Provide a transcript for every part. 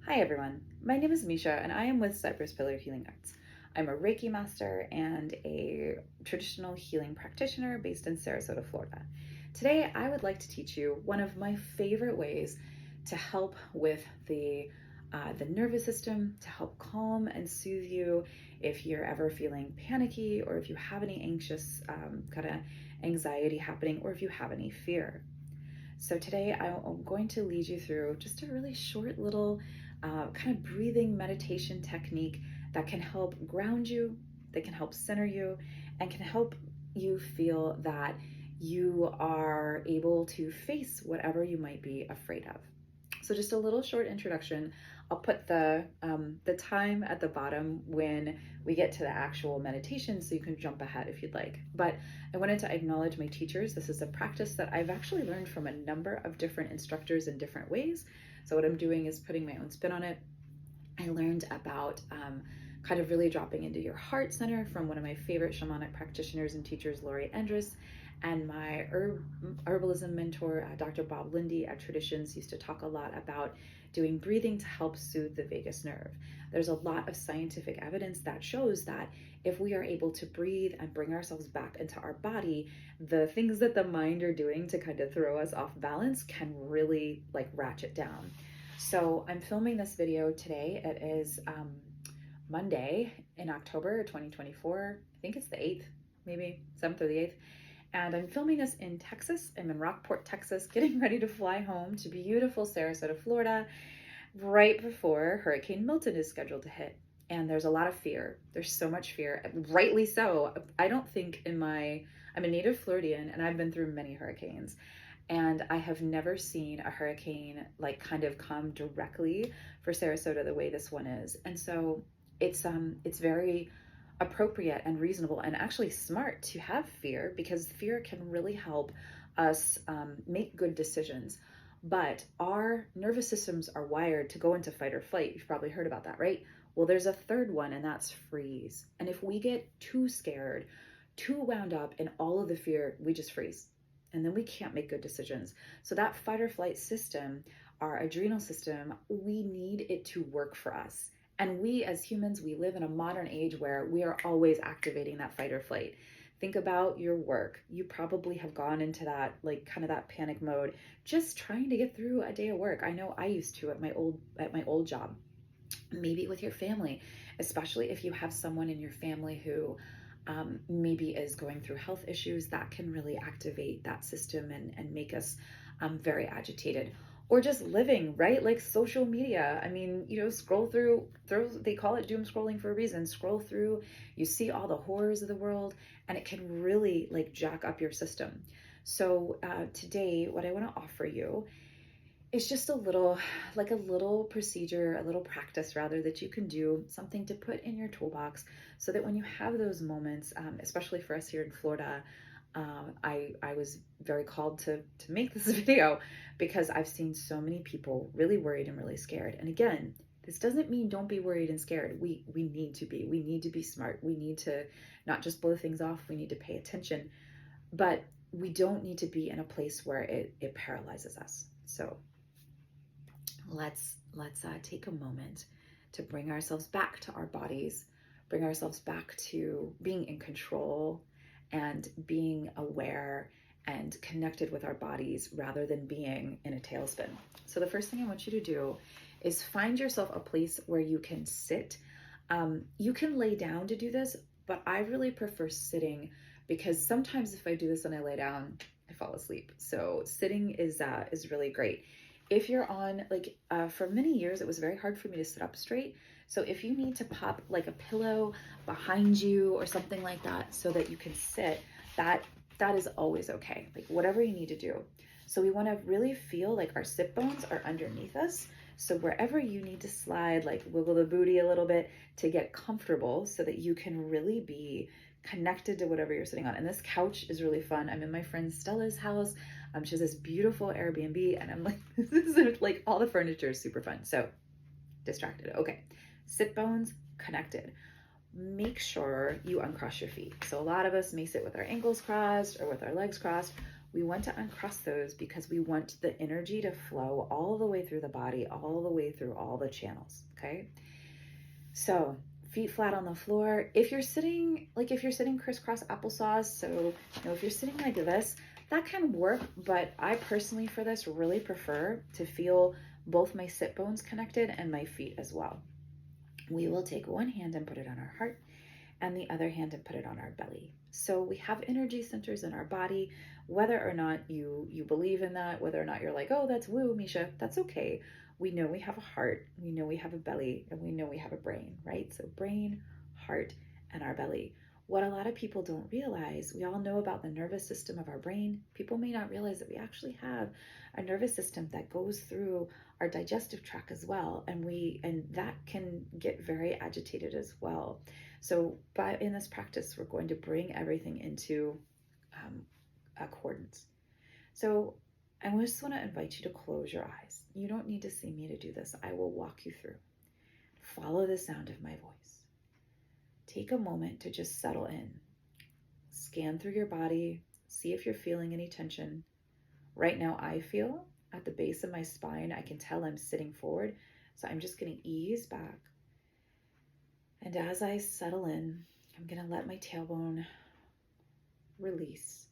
Hi everyone, my name is Misha and I am with Cypress Pillar Healing Arts. I'm a Reiki master and a traditional healing practitioner based in Sarasota, Florida. Today I would like to teach you one of my favorite ways to help with the nervous system, to help calm and soothe you if you're ever feeling panicky or if you have any anxious kind of anxiety happening or if you have any fear. So today I'm going to lead you through just a really short little kind of breathing meditation technique that can help ground you, that can help center you, and can help you feel that you are able to face whatever you might be afraid of. So just a little short introduction. I'll put the time at the bottom when we get to the actual meditation so you can jump ahead if you'd like. But I wanted to acknowledge my teachers. This is a practice that I've actually learned from a number of different instructors in different ways. So what I'm doing is putting my own spin on it. I learned about kind of really dropping into your heart center from one of my favorite shamanic practitioners and teachers, Lori Endress, and my herbalism mentor, Dr. Bob Lindy at Traditions, used to talk a lot about doing breathing to help soothe the vagus nerve. There's a lot of scientific evidence that shows that if we are able to breathe and bring ourselves back into our body, the things that the mind are doing to kind of throw us off balance can really like ratchet down. So I'm filming this video today. It is Monday in October 2024. I think it's the 8th, maybe 7th or the 8th. And I'm filming this in Texas. I'm in Rockport, Texas, getting ready to fly home to beautiful Sarasota, Florida, right before Hurricane Milton is scheduled to hit. And there's a lot of fear. There's so much fear, rightly so. I don't think I'm a native Floridian and I've been through many hurricanes. And I have never seen a hurricane like kind of come directly for Sarasota the way this one is. And so it's very appropriate and reasonable and actually smart to have fear, because fear can really help us make good decisions. But our nervous systems are wired to go into fight or flight. You've probably heard about that, right? Well, there's a third one, and that's freeze. And if we get too scared, too wound up in all of the fear, we just freeze. And then we can't make good decisions. So that fight or flight system, our adrenal system, we need it to work for us. And we as humans, we live in a modern age where we are always activating that fight or flight. Think about your work. You probably have gone into that, like kind of that panic mode, just trying to get through a day of work. I know I used to at my old job. Maybe with your family, especially if you have someone in your family who maybe is going through health issues, that can really activate that system and make us very agitated. Or just living, right? Like social media. I mean, scroll through, they call it doom scrolling for a reason. Scroll through, you see all the horrors of the world, and it can really like jack up your system. So today, what I want to offer you is just a little procedure, a little practice rather, that you can do, something to put in your toolbox so that when you have those moments, especially for us here in Florida, I was very called to make this video because I've seen so many people really worried and really scared. And again, this doesn't mean don't be worried and scared. We need to be. We need to be smart. We need to not just blow things off. We need to pay attention. But we don't need to be in a place where it paralyzes us. So let's take a moment to bring ourselves back to our bodies, bring ourselves back to being in control and being aware and connected with our bodies rather than being in a tailspin. So the first thing I want you to do is find yourself a place where you can sit. You can lay down to do this, but I really prefer sitting, because sometimes if I do this and I lay down, I fall asleep. So sitting is really great. If you're on, for many years, it was very hard for me to sit up straight. So if you need to pop like a pillow behind you or something like that so that you can sit, that is always okay. Like whatever you need to do. So we want to really feel like our sit bones are underneath us. So wherever you need to slide, like wiggle the booty a little bit to get comfortable so that you can really be connected to whatever you're sitting on. And this couch is really fun. I'm in my friend Stella's house. She has this beautiful Airbnb, and I'm like, this is like all the furniture is super fun. So distracted. Okay. Sit bones connected. Make sure you uncross your feet. So a lot of us may sit with our ankles crossed or with our legs crossed. We want to uncross those because we want the energy to flow all the way through the body, all the way through all the channels, okay? So feet flat on the floor. If you're sitting crisscross applesauce, so if you're sitting like this, that can work, but I personally for this really prefer to feel both my sit bones connected and my feet as well. We will take one hand and put it on our heart and the other hand and put it on our belly. So we have energy centers in our body, whether or not you believe in that, whether or not you're like, oh, that's woo, Misha, that's okay. We know we have a heart, we know we have a belly, and we know we have a brain, right? So brain, heart, and our belly. What a lot of people don't realize, we all know about the nervous system of our brain. People may not realize that we actually have a nervous system that goes through our digestive tract as well, and that can get very agitated as well. So in this practice, we're going to bring everything into accordance. So I just want to invite you to close your eyes. You don't need to see me to do this. I will walk you through. Follow the sound of my voice. Take a moment to just settle in. Scan through your body. See if you're feeling any tension. Right now, I feel at the base of my spine, I can tell I'm sitting forward. So I'm just going to ease back. And as I settle in, I'm going to let my tailbone release.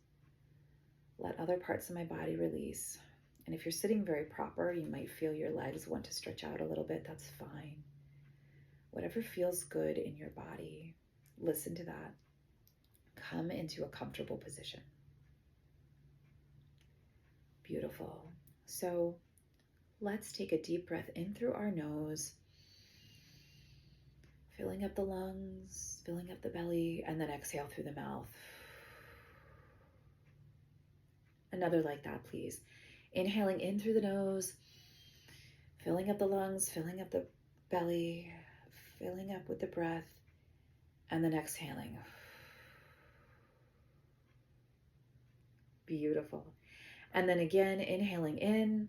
Let other parts of my body release. And if you're sitting very proper, you might feel your legs want to stretch out a little bit. That's fine. Whatever feels good in your body, listen to that. Come into a comfortable position. Beautiful. So let's take a deep breath in through our nose, filling up the lungs, filling up the belly, and then exhale through the mouth. Another like that, please. Inhaling in through the nose, filling up the lungs, filling up the belly, filling up with the breath, and then exhaling. Beautiful. And then again, inhaling in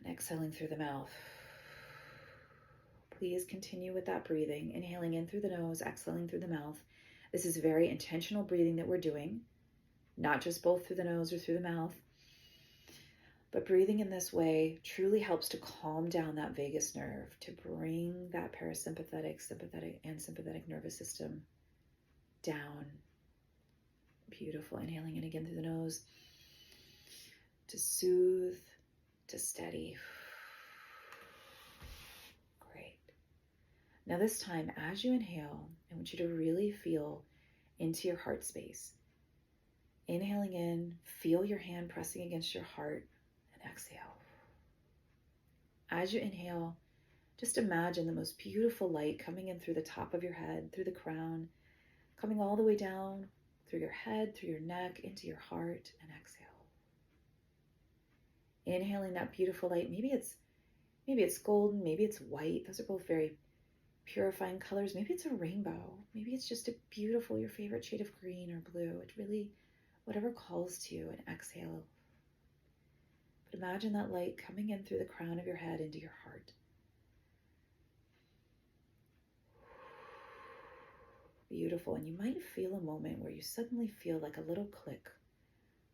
and exhaling through the mouth. Please continue with that breathing, inhaling in through the nose, exhaling through the mouth. This is very intentional breathing that we're doing, not just both through the nose or through the mouth. But breathing in this way truly helps to calm down that vagus nerve, to bring that parasympathetic, sympathetic, and sympathetic nervous system down. Beautiful. Inhaling in again through the nose to soothe, to steady. Great. Now this time, as you inhale, I want you to really feel into your heart space. Inhaling in, feel your hand pressing against your heart, and exhale. As you inhale, just imagine the most beautiful light coming in through the top of your head, through the crown, coming all the way down through your head, through your neck, into your heart, and exhale. Inhaling that beautiful light. Maybe it's golden, maybe it's white. Those are both very purifying colors. Maybe it's a rainbow. Maybe it's just a beautiful, your favorite shade of green or blue. It really, whatever calls to you, and exhale. But imagine that light coming in through the crown of your head into your heart. Beautiful. And you might feel a moment where you suddenly feel like a little click,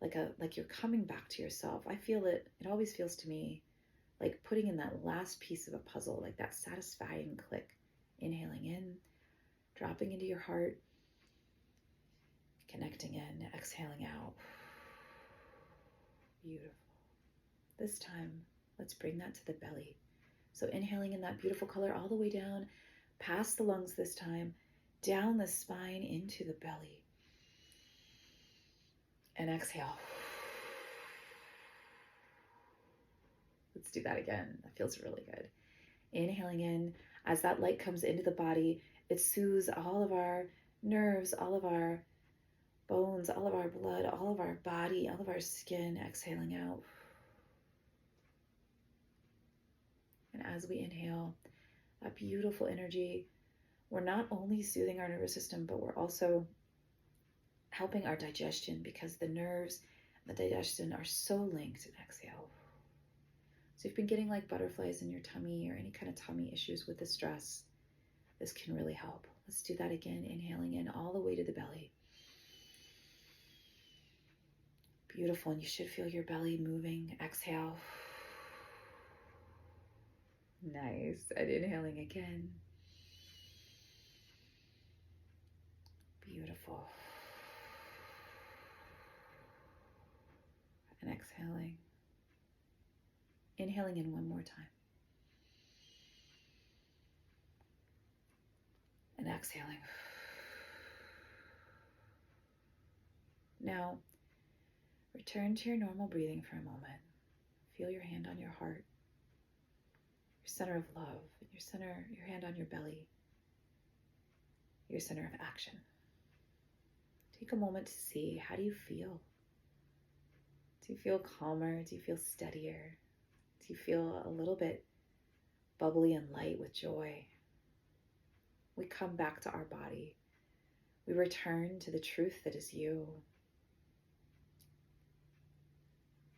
like you're coming back to yourself. I feel it. It always feels to me like putting in that last piece of a puzzle, like that satisfying click. Inhaling in, dropping into your heart, connecting in, exhaling out. Beautiful. This time, let's bring that to the belly. So inhaling in that beautiful color all the way down, past the lungs this time, down the spine into the belly. And exhale. Let's do that again. That feels really good. Inhaling in, as that light comes into the body, it soothes all of our nerves, all of our bones, all of our blood, all of our body, all of our skin. Exhaling out. And as we inhale that beautiful energy, we're not only soothing our nervous system, but we're also helping our digestion, because the nerves and the digestion are so linked. And exhale. So if you've been getting like butterflies in your tummy or any kind of tummy issues with the stress, this can really help. Let's do that again. Inhaling in all the way to the belly. Beautiful. And you should feel your belly moving. Exhale. Nice. And inhaling again. Beautiful. And exhaling. Inhaling in one more time. And exhaling. Now, return to your normal breathing for a moment. Feel your hand on your heart, your center of love, your hand on your belly, your center of action. Take a moment to see, how do you feel? Do you feel calmer? Do you feel steadier? Do you feel a little bit bubbly and light with joy? We come back to our body. We return to the truth that is you.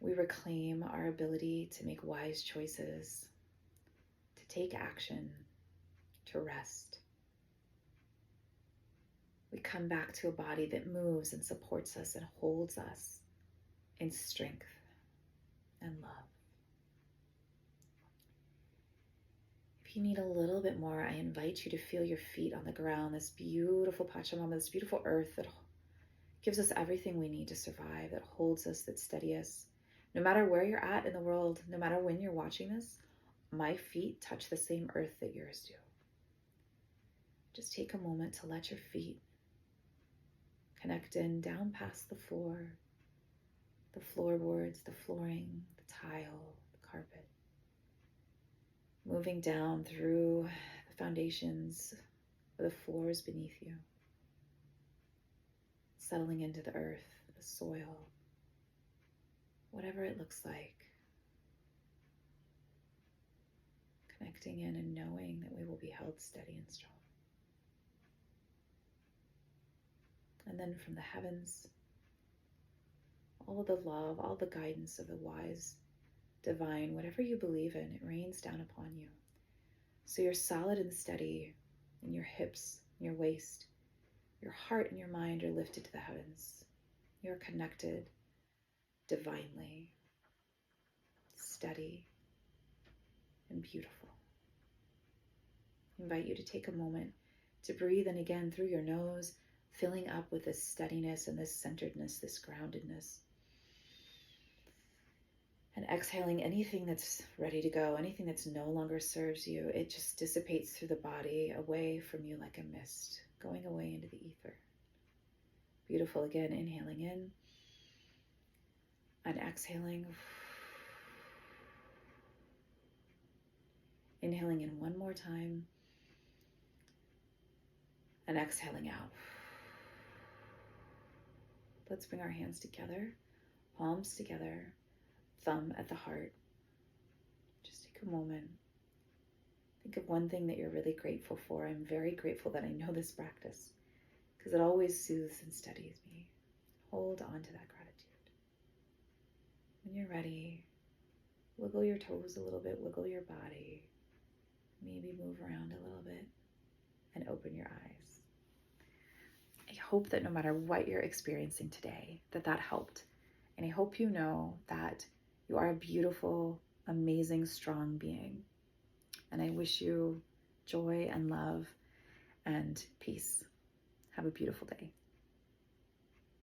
We reclaim our ability to make wise choices, to take action, to rest. We come back to a body that moves and supports us and holds us in strength and love. If you need a little bit more, I invite you to feel your feet on the ground, this beautiful Pachamama, this beautiful earth that gives us everything we need to survive, that holds us, that steadies us. No matter where you're at in the world, no matter when you're watching this, my feet touch the same earth that yours do. Just take a moment to let your feet connect in down past the floor, the floorboards, the flooring, the tile, the carpet. Moving down through the foundations of the floors beneath you. Settling into the earth, the soil, whatever it looks like. Connecting in and knowing that we will be held steady and strong. And then from the heavens, all of the love, all the guidance of the wise, divine, whatever you believe in, it rains down upon you. So you're solid and steady in your hips, your waist, your heart and your mind are lifted to the heavens. You're connected divinely, steady, and beautiful. I invite you to take a moment to breathe in again through your nose, filling up with this steadiness and this centeredness, this groundedness. And exhaling anything that's ready to go, anything that's no longer serves you, it just dissipates through the body, away from you like a mist, going away into the ether. Beautiful. Again, inhaling in and exhaling. Inhaling in one more time and exhaling out. Let's bring our hands together, palms together, thumb at the heart. Just take a moment. Think of one thing that you're really grateful for. I'm very grateful that I know this practice because it always soothes and steadies me. Hold on to that gratitude. When you're ready, wiggle your toes a little bit, wiggle your body, maybe move around a little bit, and open your eyes. I hope that no matter what you're experiencing today, that helped. And I hope you know that you are a beautiful, amazing, strong being. And I wish you joy and love and peace. Have a beautiful day.